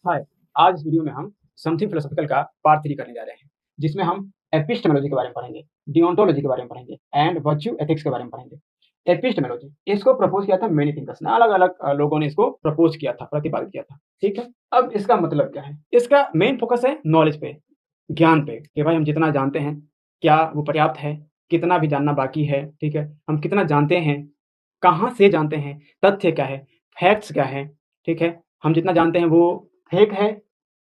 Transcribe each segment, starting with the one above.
हाय। आज इस वीडियो में हम समथिंग फिलोसॉफिकल का पार्ट 3 करने जा रहे हैं, जिसमें हम एपिस्टेमोलॉजी के बारे में पढ़ेंगे, डिओन्टोलॉजी के बारे में पढ़ेंगे एंड वर्च्यू एथिक्स के बारे में पढ़ेंगे। एपिस्टेमोलॉजी इसको प्रपोज़ किया था मेनी थिंकर्स ने, अलग-अलग लोगों ने इसको प्रपोज़ किया था, प्रतिपादित किया था, ठीक है? अब इसका मतलब क्या है? इसका मेन फ़ोकस है नॉलेज पे, ज्ञान पे कि भाई हम जितना जानते हैं, क्या वो पर्याप्त है? कितना भी जानना बाकी है, ठीक है? हम कितना जानते हैं? कहाँ से जानते हैं? तथ्य क्या है? फैक्ट्स क्या हैं? ठीक है? हम जितना जानते हैं वो फेक है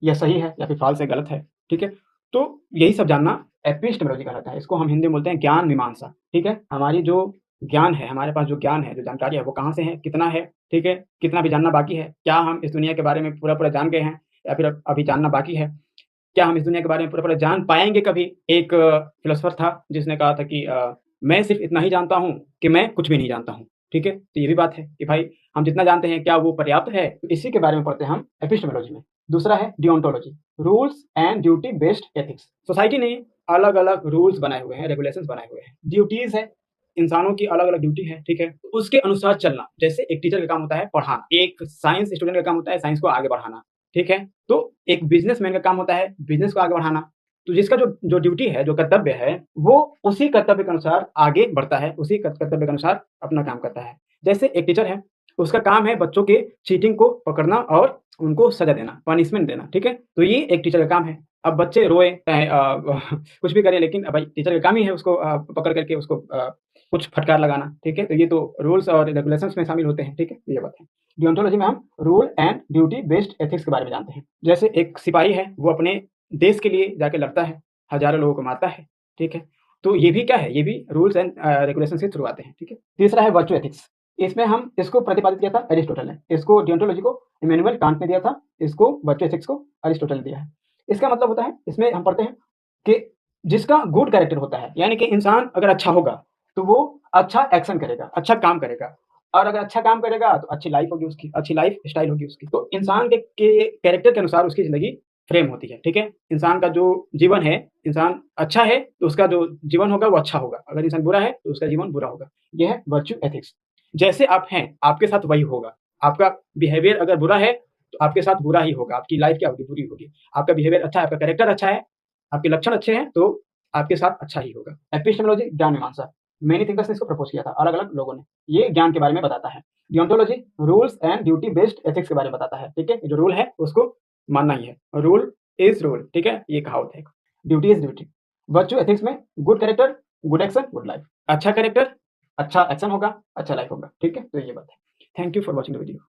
या सही है या फिर फ़ॉल्स है, गलत है, ठीक है? तो यही सब जानना एपिस्टेमोलॉजी कहलाता है। इसको हम हिंदी में बोलते हैं ज्ञान मीमांसा, ठीक है? हमारी जो ज्ञान है, हमारे पास जो ज्ञान है, जो जानकारी है, वो कहाँ से है, कितना है, ठीक है? कितना भी जानना बाकी है? क्या हम इस दुनिया के बारे में पूरा-पूरा जान गए हैं या फिर अभी जानना बाकी है? क्या हम इस दुनिया के बारे में पूरा-पूरा जान पाएँगे कभी? एक फिलोसोफर था जिसने कहा था कि मैं सिर्फ़ इतना ही जानता हूँ कि मैं कुछ भी नहीं जानता हूँ, ठीक है? तो ये भी बात है कि भाई हम जितना जानते हैं क्या वो पर्याप्त है? तो इसी के बारे में पढ़ते हैं हम एपिस्टेमोलॉजी में। दूसरा है deontology, rules and duty based ethics. Society ने अलग-अलग रूल्स बनाए हुए हैं, रेगुलेशंस बनाए हुए हैं। ड्यूटीज़ है, इंसानों की अलग-अलग ड्यूटी है, ठीक है? तो उसके अनुसार चलना। जैसे एक टीचर का काम होता है पढ़ाना, एक साइंस स्टूडेंट का काम होता है साइंस को आगे बढ़ाना, ठीक है? तो एक बिज़नेसमैन का काम होता है बिज़नेस को आगे बढ़ाना। तो जिसका जो जो ड्यूटी है, जो कर्तव्य है, वो उसी कर्तव्य के अनुसार आगे बढ़ता है, उसी कर्तव्य के अनुसार अपना काम करता है। जैसे एक टीचर है, उसका काम है बच्चों के चीटिंग को पकड़ना और उनको सज़ा देना, पनिशमेंट देना, ठीक है? तो ये एक टीचर का काम है। अब बच्चे रोएँ चाहे कुछ भी करें लेकिन भाई टीचर का काम ही है उसको पकड़ कर के उसको कुछ फटकार लगाना, ठीक है? तो ये तो रूल्स और रेगुलेशंस में शामिल होते हैं, ठीक है? ये बात है। डिओन्टोलॉजी में हम rule and duty based ethics के बारे में जानते हैं। जैसे एक सिपाही है, वो अपने देश के लिए जाके लड़ता है, हज़ारों लोगों को मारता है, ठीक है? तो ये भी क्या है? ये भी रूल्स एंड रेगुलेशंस के थ्रू आते हैं, ठीक है? तीसरा है वर्च्यू एथिक्स। इसमें हम इसको प्रतिपादित किया था एरिस्टोटल ने। इसको डिओन्टोलॉजी को इमैनुअल कांट ने दिया था, इसको वर्च्यू एथिक्स को अरिस्टोटल ने दिया है। इसका मतलब होता है, इसमें हम पढ़ते हैं कि जिसका गुड कैरेक्टर होता है, यानी कि इंसान अगर अच्छा होगा, तो वो अच्छा एक्शन करेगा, अच्छा काम करेगा और अगर अच्छा काम करेगा तो अच्छी लाइफ़ होगी उसकी, अच्छी लाइफ़ स्टाइल होगी उसकी। तो इंसान के कैरेक्टर के अनुसार उसकी ज़िंदगी फ्रेम होती है, ठीक है? इंसान का जो जीवन है, इंसान अच्छा है तो उसका जो जीवन होगा वो अच्छा होगा, अगर इंसान बुरा है तो उसका जीवन बुरा होगा। ये है वर्च्यू एथिक्स। जैसे आप हैं, आपके साथ वही होगा। आपका बिहेवियर अगर बुरा है, तो आपके साथ बुरा ही होगा, आपकी लाइफ़ क्या होगी? बुरी होगी। आपका बिहेवियर अच्छा है, आपका कैरेक्टर अच्छा है, आपके लक्षण अच्छे हैं, तो आपके साथ अच्छा ही होगा। एपिस्टेमोलॉजी ज्ञान मीमांसा। मेनी थिंकर्स ने इसको प्रपोज़ किया था, अलग-अलग लोगों ने। ये ज्ञान के बारे में बताता है। Deontology rules and duty based ethics के बारे में बताता है, ठीक है? जो रूल है उसको मानना ही है। रूल इज़ रूल, ठीक है? ये कहावत है एक। Duty is duty. Virtue ethics में good character, good action, good life. अच्छा कैरेक्टर, अच्छा एक्शन होगा, अच्छा लाइफ होगा, ठीक है? तो ये बात है। Thank you for watching the video.